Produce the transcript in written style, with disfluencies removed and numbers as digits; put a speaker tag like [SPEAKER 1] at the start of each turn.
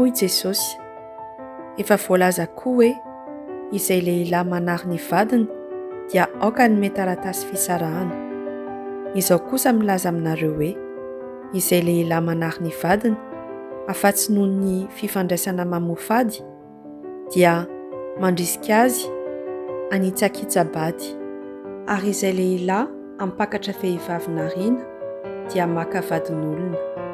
[SPEAKER 1] Hoy Jesosy, efa voalaza koa hoe izay lehilahy manary ny vadiny dia aoka ny mety taratasy fisarahana. Izao kosa milaza aminareo hoe izay lehilahy manary ny vadiny afa-tsy noho ny fifandraisana mamofady dia mandrisika azy hanitsakitsabady, ary izay lehilahy ampakatra vehivavy nariana dia maka vadin'olona.